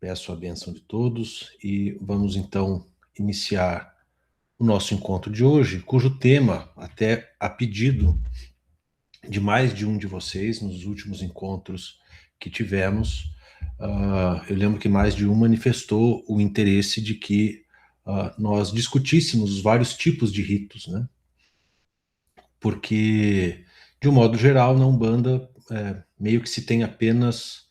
Peço a bênção de todos e vamos então iniciar o nosso encontro de hoje, cujo tema, até a pedido de mais de um de vocês nos últimos encontros que tivemos, eu lembro que mais de um manifestou o interesse de que nós discutíssemos os vários tipos de ritos, né? Porque, de um modo geral, na Umbanda, meio que se tem apenas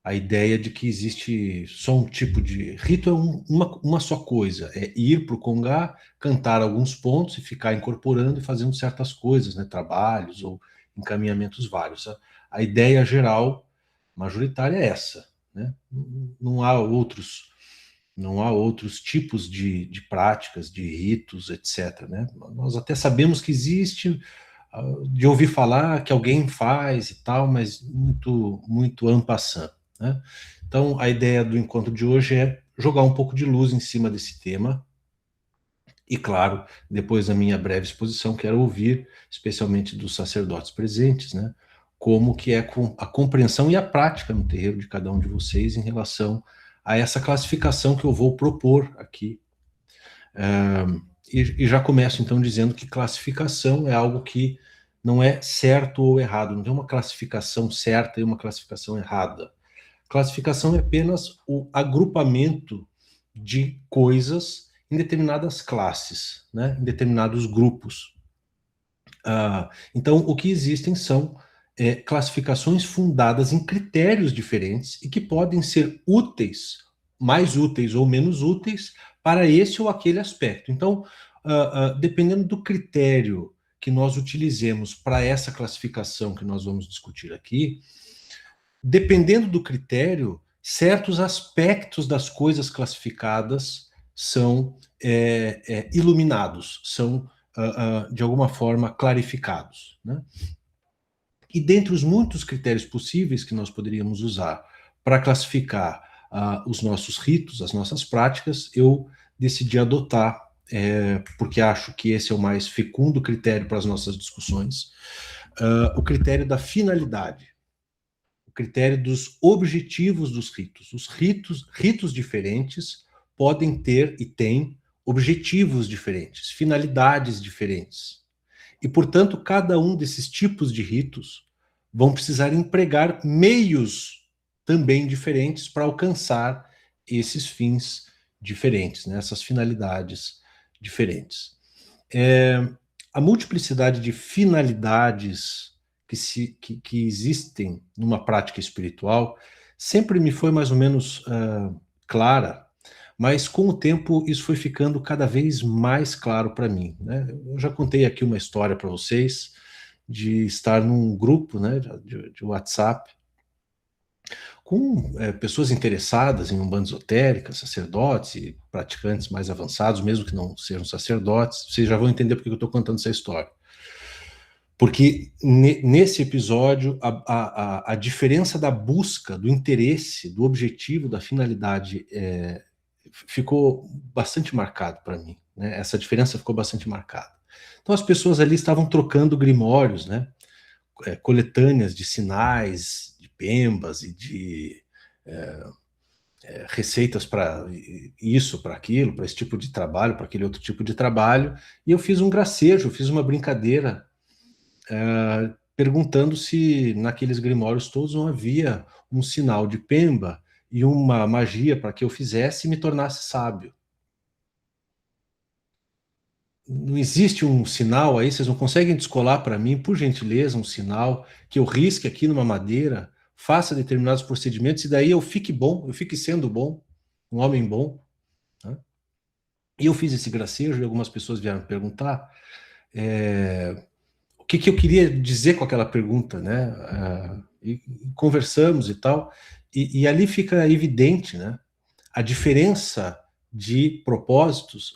a ideia de que existe só um tipo de rito, é uma só coisa, é ir para o Congá, cantar alguns pontos e ficar incorporando e fazendo certas coisas, né, trabalhos ou encaminhamentos vários. A ideia geral, majoritária, é essa, né? Não há outros tipos de práticas, de ritos, etc., né? Nós até sabemos que existe, de ouvir falar que alguém faz e tal, mas muito en passant, né? Então, a ideia do encontro de hoje é jogar um pouco de luz em cima desse tema. E, claro, depois da minha breve exposição, quero ouvir, especialmente dos sacerdotes presentes, né, como que é a compreensão e a prática no terreiro de cada um de vocês em relação a essa classificação que eu vou propor aqui. E já começo, então, dizendo que classificação é algo que não é certo ou errado, não tem uma classificação certa e uma classificação errada. Classificação é apenas o agrupamento de coisas em determinadas classes, né, em determinados grupos. Então, o que existem são classificações fundadas em critérios diferentes e que podem ser úteis, mais úteis ou menos úteis, para esse ou aquele aspecto. Então, dependendo do critério que nós utilizemos para essa classificação que nós vamos discutir aqui, dependendo do critério, certos aspectos das coisas classificadas são iluminados, são, de alguma forma, clarificados, né? E dentre os muitos critérios possíveis que nós poderíamos usar para classificar os nossos ritos, as nossas práticas, eu decidi adotar, porque acho que esse é o mais fecundo critério para as nossas discussões, o critério da finalidade. O critério dos objetivos dos ritos. Os ritos diferentes podem ter e têm objetivos diferentes, finalidades diferentes. E, portanto, cada um desses tipos de ritos vão precisar empregar meios também diferentes para alcançar esses fins diferentes, né, essas finalidades diferentes. A multiplicidade de finalidades que existem numa prática espiritual sempre me foi mais ou menos clara, mas com o tempo isso foi ficando cada vez mais claro para mim, né? Eu já contei aqui uma história para vocês de estar num grupo, né, de WhatsApp com pessoas interessadas em umbanda esotérica, sacerdotes e praticantes mais avançados, mesmo que não sejam sacerdotes. Vocês já vão entender porque eu estou contando essa história. Porque nesse episódio, a diferença da busca, do interesse, do objetivo, da finalidade ficou bastante marcado para mim, né? Essa diferença ficou bastante marcada. Então as pessoas ali estavam trocando grimórios, né? Coletâneas de sinais, de pembas e de receitas para isso, para aquilo, para esse tipo de trabalho, para aquele outro tipo de trabalho. E eu fiz um gracejo, fiz uma brincadeira perguntando se naqueles grimórios todos não havia um sinal de pemba e uma magia para que eu fizesse e me tornasse sábio. Não existe um sinal aí? Vocês não conseguem descolar para mim, por gentileza, um sinal que eu risque aqui numa madeira, faça determinados procedimentos e daí eu fique bom, eu fique sendo bom, um homem bom, né? E eu fiz esse gracejo e algumas pessoas vieram perguntar o que eu queria dizer com aquela pergunta, né? E conversamos e tal, e ali fica evidente, né, a diferença de propósitos,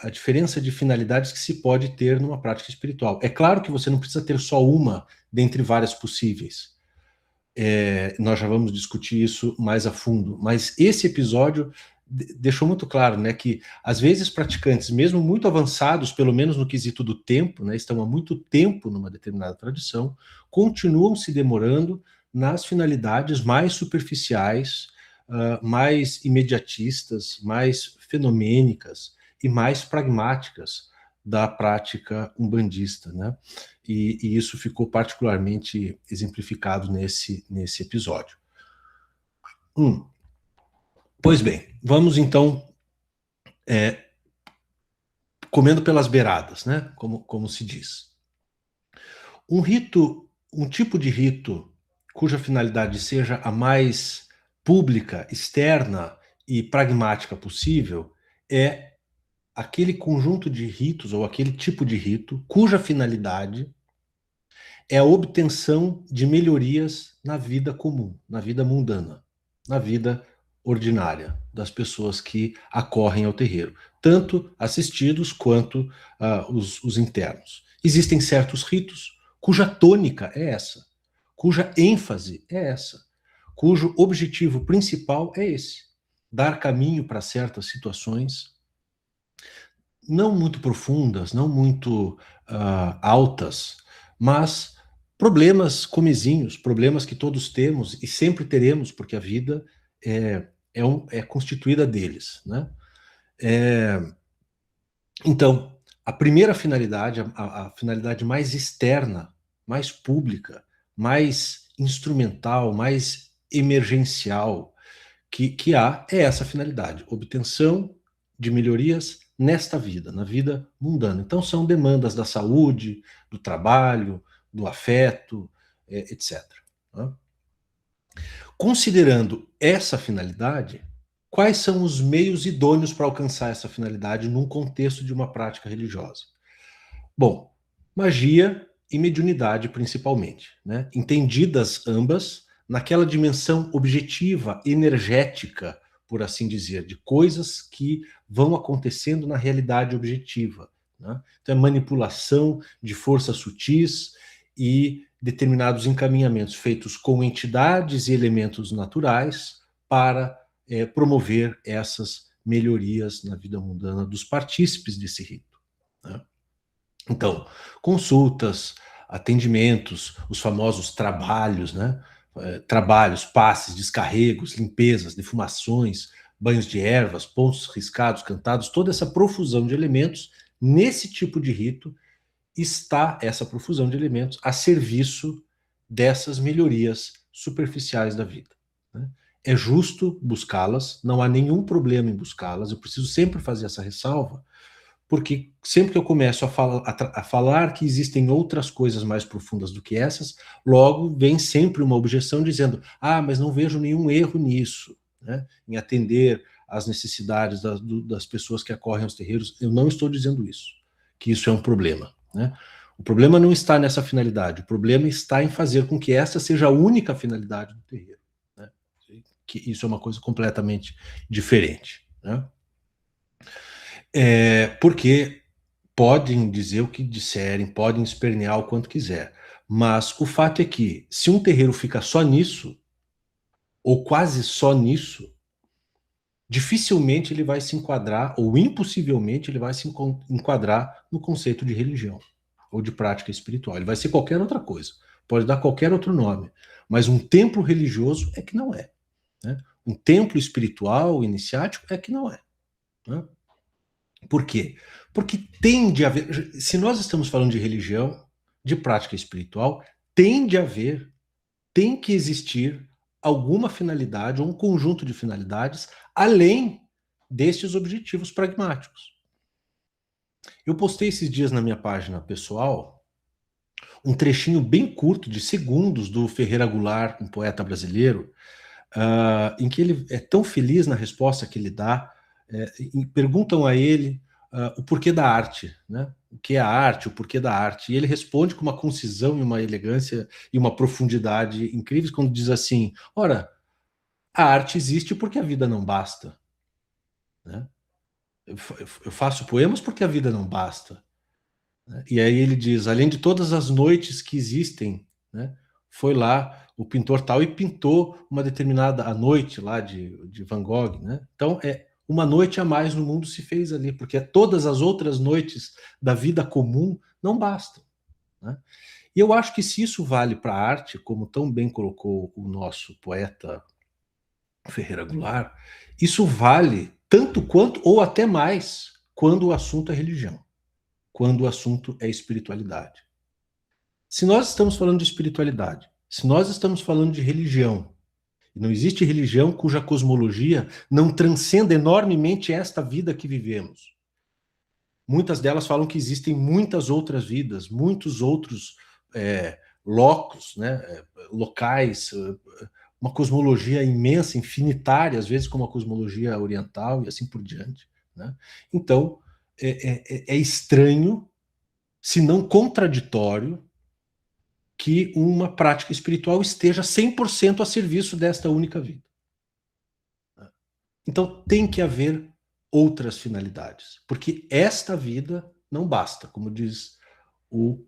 a diferença de finalidades que se pode ter numa prática espiritual. É claro que você não precisa ter só uma dentre várias possíveis. Nós já vamos discutir isso mais a fundo, mas esse episódio deixou muito claro, né, que às vezes praticantes, mesmo muito avançados, pelo menos no quesito do tempo, né, estão há muito tempo numa determinada tradição, continuam se demorando nas finalidades mais superficiais, mais imediatistas, mais fenomênicas e mais pragmáticas da prática umbandista, né? E isso ficou particularmente exemplificado nesse episódio. Pois bem, vamos então comendo pelas beiradas, né? Como se diz. Um tipo de rito cuja finalidade seja a mais pública, externa e pragmática possível é aquele conjunto de ritos ou aquele tipo de rito cuja finalidade é a obtenção de melhorias na vida comum, na vida mundana, na vida ordinária das pessoas que acorrem ao terreiro, tanto assistidos quanto os internos. Existem certos ritos cuja tônica é essa, cuja ênfase é essa, cujo objetivo principal é esse: dar caminho para certas situações não muito profundas, não muito altas, mas problemas comezinhos, problemas que todos temos e sempre teremos, porque a vida é constituída deles, né? Então, a primeira finalidade, a finalidade mais externa, mais pública, mais instrumental, mais emergencial que há é essa finalidade: obtenção de melhorias nesta vida, na vida mundana. Então, são demandas da saúde, do trabalho, do afeto, etc. Né? Considerando essa finalidade, quais são os meios idôneos para alcançar essa finalidade num contexto de uma prática religiosa? Bom, magia e mediunidade principalmente, né? Entendidas ambas naquela dimensão objetiva, energética, por assim dizer, de coisas que vão acontecendo na realidade objetiva, né? Então é manipulação de forças sutis e determinados encaminhamentos feitos com entidades e elementos naturais para promover essas melhorias na vida mundana dos partícipes desse rito, né? Então, consultas, atendimentos, os famosos trabalhos, né? Trabalhos, passes, descarregos, limpezas, defumações, banhos de ervas, pontos riscados, cantados, toda essa profusão de elementos, nesse tipo de rito, está essa profusão de elementos a serviço dessas melhorias superficiais da vida, né? É justo buscá-las, não há nenhum problema em buscá-las, eu preciso sempre fazer essa ressalva, porque sempre que eu começo a falar que existem outras coisas mais profundas do que essas, logo vem sempre uma objeção dizendo: ah, mas não vejo nenhum erro nisso, né, em atender às necessidades das pessoas que acorrem aos terreiros. Eu não estou dizendo isso, que isso é um problema, né? O problema não está nessa finalidade, o problema está em fazer com que essa seja a única finalidade do terreiro, né? Que isso é uma coisa completamente diferente, né? Porque podem dizer o que disserem, podem espernear o quanto quiser, mas o fato é que, se um terreiro fica só nisso, ou quase só nisso, dificilmente ele vai se enquadrar, ou impossivelmente ele vai se enquadrar no conceito de religião, ou de prática espiritual. Ele vai ser qualquer outra coisa, pode dar qualquer outro nome, mas um templo religioso é que não é, né? Um templo espiritual, iniciático, é que não é, né? Por quê? Porque tende a haver, se nós estamos falando de religião, de prática espiritual, tem que existir alguma finalidade, ou um conjunto de finalidades, além destes objetivos pragmáticos. Eu postei esses dias na minha página pessoal um trechinho bem curto, de segundos, do Ferreira Goulart, um poeta brasileiro, em que ele é tão feliz na resposta que ele dá. Perguntam a ele o porquê da arte, né? O que é a arte, o porquê da arte. E ele responde com uma concisão e uma elegância e uma profundidade incríveis quando diz assim: ora, a arte existe porque a vida não basta, né? Eu faço poemas porque a vida não basta, né? E aí ele diz: além de todas as noites que existem, né, foi lá o pintor tal e pintou uma determinada a noite lá de Van Gogh, né? Então uma noite a mais no mundo se fez ali, porque todas as outras noites da vida comum não bastam, né? E eu acho que se isso vale para a arte, como tão bem colocou o nosso poeta Ferreira Goulart, isso vale tanto quanto, ou até mais, quando o assunto é religião, quando o assunto é espiritualidade. Se nós estamos falando de espiritualidade, se nós estamos falando de religião, não existe religião cuja cosmologia não transcenda enormemente esta vida que vivemos. Muitas delas falam que existem muitas outras vidas, muitos outros locos, né, locais, uma cosmologia imensa, infinitária, às vezes como a cosmologia oriental e assim por diante. Né? Então, é estranho, se não contraditório, que uma prática espiritual esteja 100% a serviço desta única vida. Então tem que haver outras finalidades, porque esta vida não basta, como diz o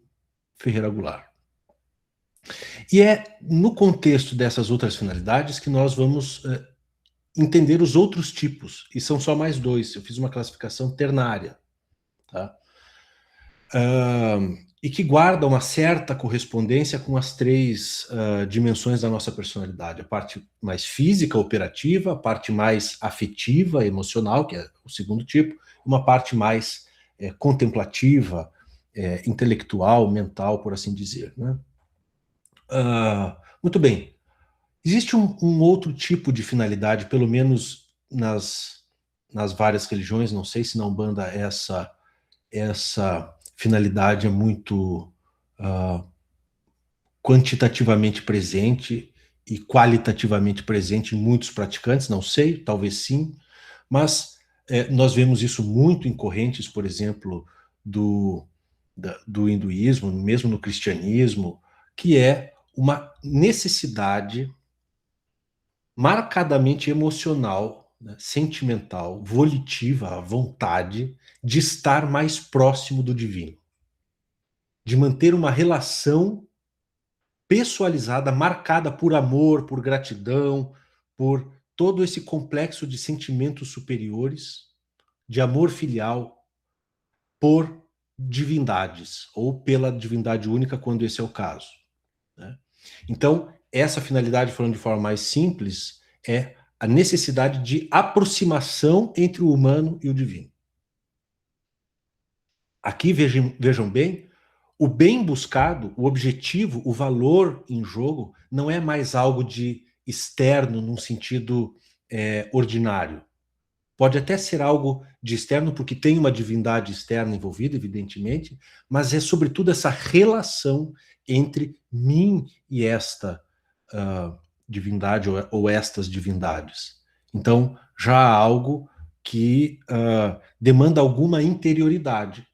Ferreira Goulart. E é no contexto dessas outras finalidades que nós vamos entender os outros tipos, e são só mais dois. Eu fiz uma classificação ternária, tá? E que guarda uma certa correspondência com as três dimensões da nossa personalidade. A parte mais física, operativa, a parte mais afetiva, emocional, que é o segundo tipo, uma parte mais contemplativa, intelectual, mental, por assim dizer. Né? Muito bem. Existe um outro tipo de finalidade, pelo menos nas várias religiões, não sei se na Umbanda essa finalidade é muito quantitativamente presente e qualitativamente presente em muitos praticantes, não sei, talvez sim, mas nós vemos isso muito em correntes, por exemplo, do hinduísmo, mesmo no cristianismo, que é uma necessidade marcadamente emocional, né, sentimental, volitiva, a vontade de estar mais próximo do divino, de manter uma relação pessoalizada, marcada por amor, por gratidão, por todo esse complexo de sentimentos superiores, de amor filial, por divindades, ou pela divindade única, quando esse é o caso. Né? Então, essa finalidade, falando de forma mais simples, é a necessidade de aproximação entre o humano e o divino. Aqui, vejam bem, o bem buscado, o objetivo, o valor em jogo, não é mais algo de externo num sentido ordinário. Pode até ser algo de externo, porque tem uma divindade externa envolvida, evidentemente, mas é sobretudo essa relação entre mim e esta divindade ou estas divindades. Então, já há algo que demanda alguma interioridade.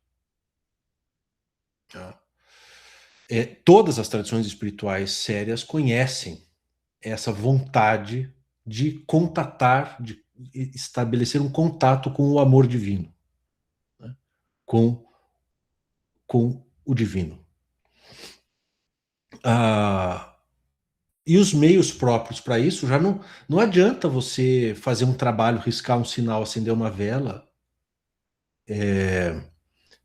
Todas as tradições espirituais sérias conhecem essa vontade de contatar, de estabelecer um contato com o amor divino, né? com o divino. E os meios próprios para isso, já não adianta você fazer um trabalho, riscar um sinal, acender uma vela,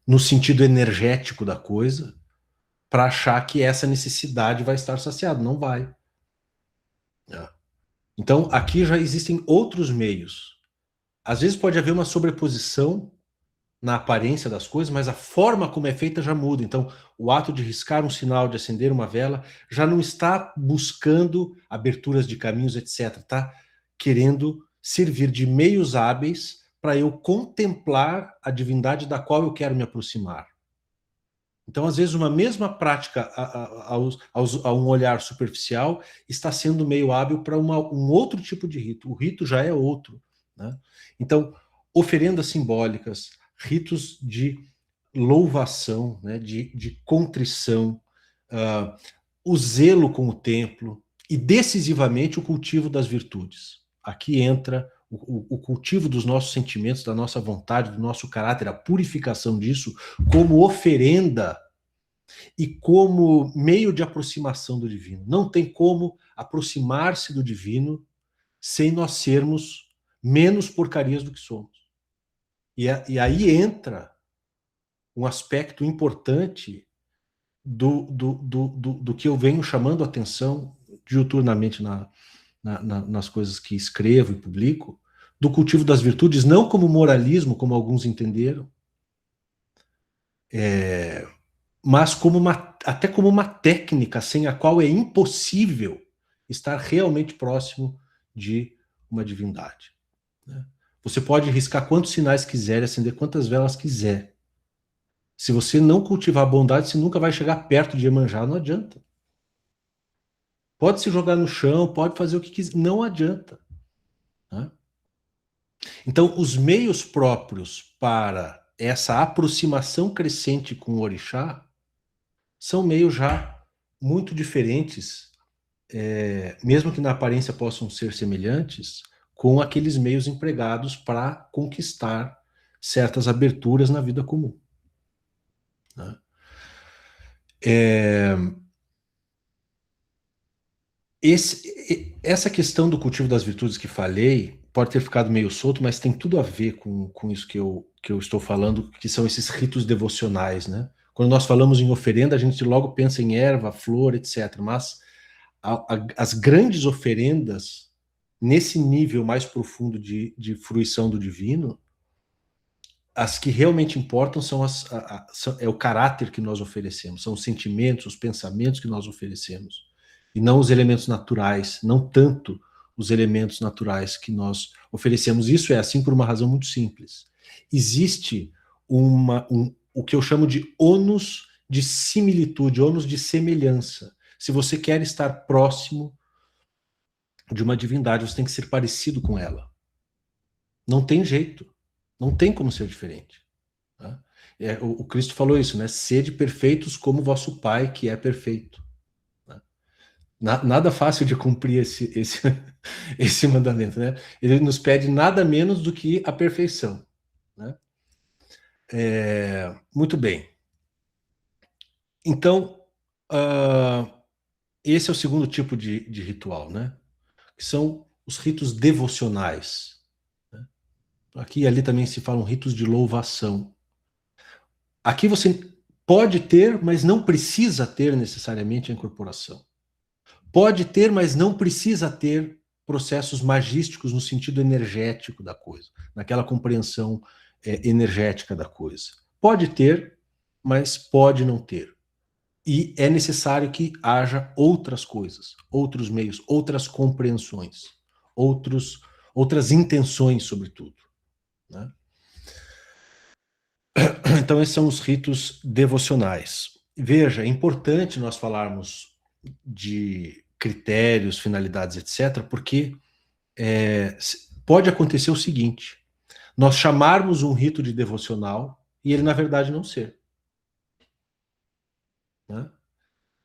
no sentido energético da coisa, para achar que essa necessidade vai estar saciada. Não vai. Então, aqui já existem outros meios. Às vezes pode haver uma sobreposição na aparência das coisas, mas a forma como é feita já muda. Então, o ato de riscar um sinal, de acender uma vela, já não está buscando aberturas de caminhos, etc. Está querendo servir de meios hábeis para eu contemplar a divindade da qual eu quero me aproximar. Então, às vezes, uma mesma prática a um olhar superficial está sendo meio hábil para um outro tipo de rito. O rito já é outro. Né? Então, oferendas simbólicas, ritos de louvação, né? de contrição, o zelo com o templo e, decisivamente, o cultivo das virtudes. Aqui entra o cultivo dos nossos sentimentos, da nossa vontade, do nosso caráter, a purificação disso como oferenda e como meio de aproximação do divino. Não tem como aproximar-se do divino sem nós sermos menos porcarias do que somos. E aí entra um aspecto importante do que eu venho chamando a atenção diuturnamente nas coisas que escrevo e publico, do cultivo das virtudes, não como moralismo, como alguns entenderam, mas até como uma técnica sem a qual é impossível estar realmente próximo de uma divindade. Né? Você pode riscar quantos sinais quiser, acender quantas velas quiser. Se você não cultivar a bondade, você nunca vai chegar perto de Iemanjá, não adianta. Pode se jogar no chão, pode fazer o que quiser, não adianta. Né? Então, os meios próprios para essa aproximação crescente com o orixá são meios já muito diferentes, mesmo que na aparência possam ser semelhantes, com aqueles meios empregados para conquistar certas aberturas na vida comum. Né? Essa questão do cultivo das virtudes que falei pode ter ficado meio solto, mas tem tudo a ver com isso que eu estou falando, que são esses ritos devocionais, né? Quando nós falamos em oferenda, a gente logo pensa em erva, flor, etc. Mas as grandes oferendas, nesse nível mais profundo de fruição do divino, as que realmente importam é o caráter que nós oferecemos, são os sentimentos, os pensamentos que nós oferecemos, e não os elementos naturais, não tanto os elementos naturais que nós oferecemos. Isso é assim por uma razão muito simples. Existe o que eu chamo de ônus de similitude, ônus de semelhança. Se você quer estar próximo de uma divindade, você tem que ser parecido com ela. Não tem jeito. Não tem como ser diferente. Tá? O Cristo falou isso, né? Sede perfeitos como vosso Pai, que é perfeito. Né? Nada fácil de cumprir esse mandamento, né? Ele nos pede nada menos do que a perfeição. Né? Muito bem. Então, esse é o segundo tipo de ritual, né? Que são os ritos devocionais. Né? Aqui e ali também se falam ritos de louvação. Aqui você pode ter, mas não precisa ter necessariamente a incorporação. Pode ter, mas não precisa ter processos magísticos no sentido energético da coisa, naquela compreensão energética da coisa. Pode ter, mas pode não ter. E é necessário que haja outras coisas, outros meios, outras compreensões, outras intenções, sobretudo. Né? Então, esses são os ritos devocionais. Veja, é importante nós falarmos de critérios, finalidades, etc., porque pode acontecer o seguinte: nós chamarmos um rito de devocional e ele, na verdade, não ser. Né?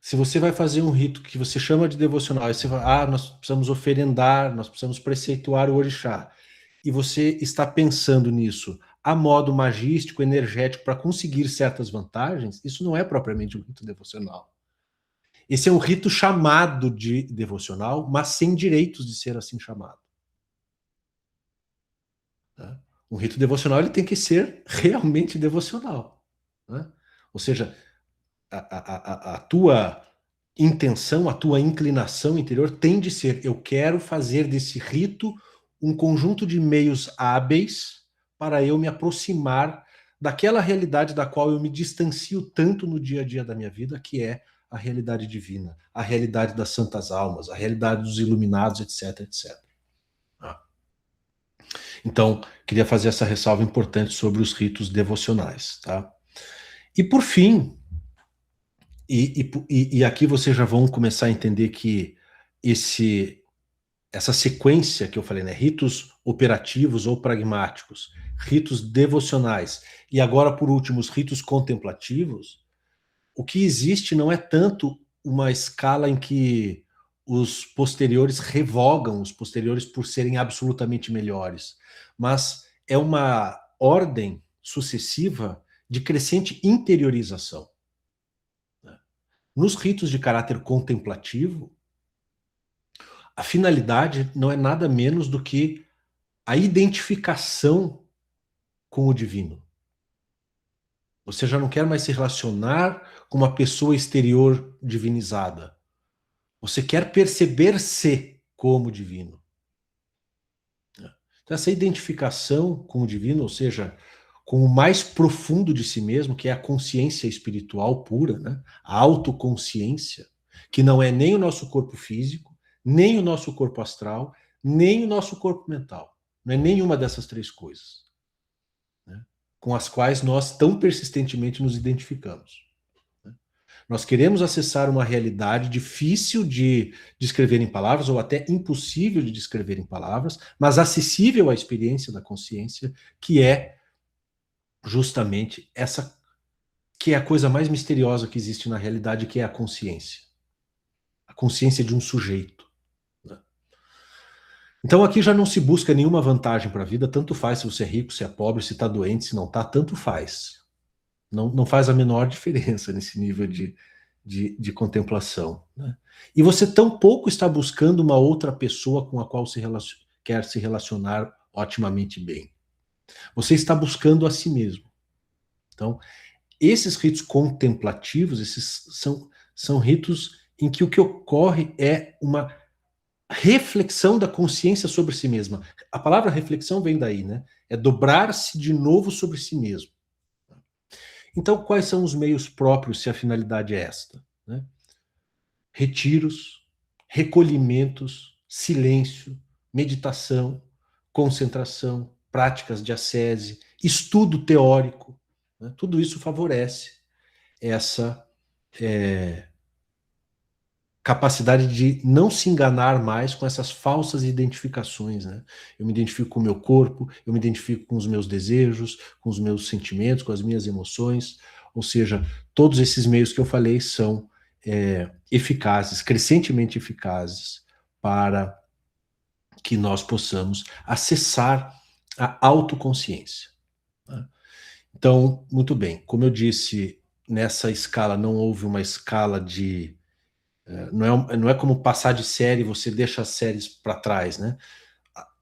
Se você vai fazer um rito que você chama de devocional, e você vai, nós precisamos oferendar, nós precisamos preceituar o orixá, e você está pensando nisso a modo magístico, energético, para conseguir certas vantagens, isso não é propriamente um rito devocional. Esse é um rito chamado de devocional, mas sem direitos de ser assim chamado. Né? Um rito devocional ele tem que ser realmente devocional. Né? Ou seja, a tua intenção, a tua inclinação interior tem de ser: eu quero fazer desse rito um conjunto de meios hábeis para eu me aproximar daquela realidade da qual eu me distancio tanto no dia a dia da minha vida, que é a realidade divina, a realidade das santas almas, a realidade dos iluminados, etc, etc. Então, queria fazer essa ressalva importante sobre os ritos devocionais. Tá? E por fim, e aqui vocês já vão começar a entender que essa sequência que eu falei, né, ritos operativos ou pragmáticos, ritos devocionais e agora, por último, os ritos contemplativos, o que existe não é tanto uma escala em que os posteriores revogam os posteriores por serem absolutamente melhores, mas é uma ordem sucessiva de crescente interiorização. Nos ritos de caráter contemplativo, a finalidade não é nada menos do que a identificação com o divino. Você já não quer mais se relacionar com uma pessoa exterior divinizada. Você quer perceber-se como divino. Então, essa identificação com o divino, ou seja, com o mais profundo de si mesmo, que é a consciência espiritual pura, né? A autoconsciência, que não é nem o nosso corpo físico, nem o nosso corpo astral, nem o nosso corpo mental. Não é nenhuma dessas três coisas, né? Com as quais nós tão persistentemente nos identificamos. Nós queremos acessar uma realidade difícil de descrever em palavras, ou até impossível de descrever em palavras, mas acessível à experiência da consciência, que é justamente essa, que é a coisa mais misteriosa que existe na realidade, que é a consciência. A consciência de um sujeito. Né? Então aqui já não se busca nenhuma vantagem para a vida, tanto faz se você é rico, se é pobre, se está doente, se não está, tanto faz. Não faz a menor diferença nesse nível de contemplação. Né? E você tampouco está buscando uma outra pessoa com a qual quer se relacionar otimamente bem. Você está buscando a si mesmo. Então, esses ritos contemplativos, são ritos em que o que ocorre é uma reflexão da consciência sobre si mesma. A palavra reflexão vem daí, né? É dobrar-se de novo sobre si mesmo. Então, quais são os meios próprios se a finalidade é esta? Né? Retiros, recolhimentos, silêncio, meditação, concentração, práticas de ascese, estudo teórico. Né? Tudo isso favorece essa capacidade de não se enganar mais com essas falsas identificações. Né? Eu me identifico com o meu corpo, eu me identifico com os meus desejos, com os meus sentimentos, com as minhas emoções. Ou seja, todos esses meios que eu falei são eficazes, crescentemente eficazes, para que nós possamos acessar a autoconsciência. Né? Então, muito bem, como eu disse, nessa escala não houve uma escala de... Não é como passar de série, você deixa as séries para trás, né?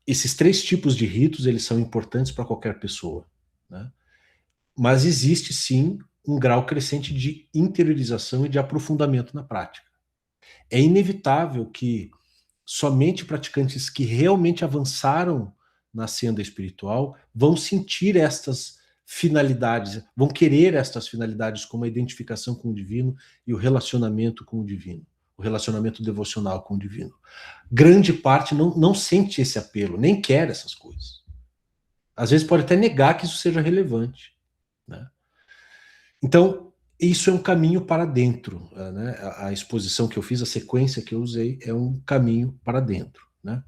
Esses três tipos de ritos, eles são importantes para qualquer pessoa, né? Mas existe sim um grau crescente de interiorização e de aprofundamento na prática. É inevitável que somente praticantes que realmente avançaram na senda espiritual vão sentir estas finalidades, vão querer estas finalidades, como a identificação com o divino e o relacionamento com o divino, o relacionamento devocional com o divino. Grande parte não sente esse apelo, nem quer essas coisas. Às vezes pode até negar que isso seja relevante. Né? Então, isso é um caminho para dentro. Né? A exposição que eu fiz, a sequência que eu usei, é um caminho para dentro. Né?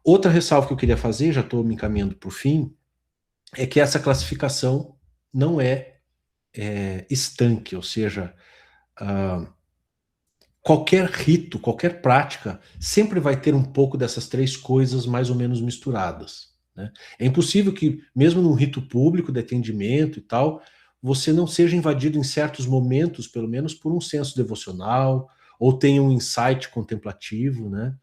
Outra ressalva que eu queria fazer, já estou me encaminhando para o fim, é que essa classificação não é estanque, ou seja, qualquer rito, qualquer prática, sempre vai ter um pouco dessas três coisas mais ou menos misturadas. Né? É impossível que, mesmo num rito público de atendimento e tal, você não seja invadido em certos momentos, pelo menos por um senso devocional, ou tenha um insight contemplativo, né?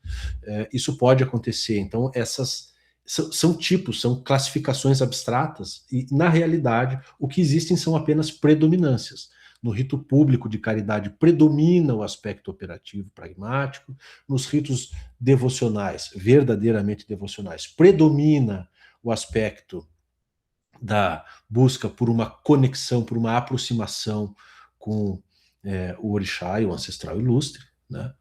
Isso pode acontecer. Então, essas são tipos, são classificações abstratas, e, na realidade, o que existem são apenas predominâncias. No rito público de caridade predomina o aspecto operativo pragmático, nos ritos devocionais, verdadeiramente devocionais, predomina o aspecto da busca por uma conexão, por uma aproximação com o orixá e o ancestral ilustre, né?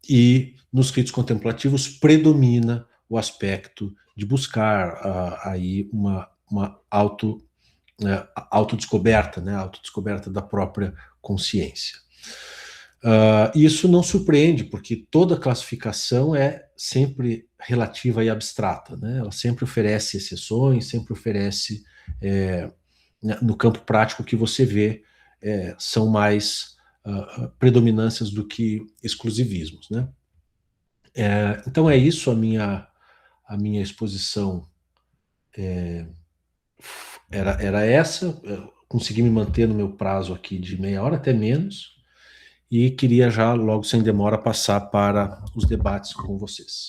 E nos ritos contemplativos predomina o aspecto de buscar aí uma autodescoberta, né? Autodescoberta da própria consciência. Isso não surpreende, porque toda classificação é sempre relativa e abstrata, né? Ela sempre oferece exceções, sempre oferece, no campo prático que você vê, são mais predominâncias do que exclusivismos, né? Então é isso, a minha exposição era essa. Eu consegui me manter no meu prazo aqui de meia hora, até menos, e queria já, logo sem demora, passar para os debates com vocês.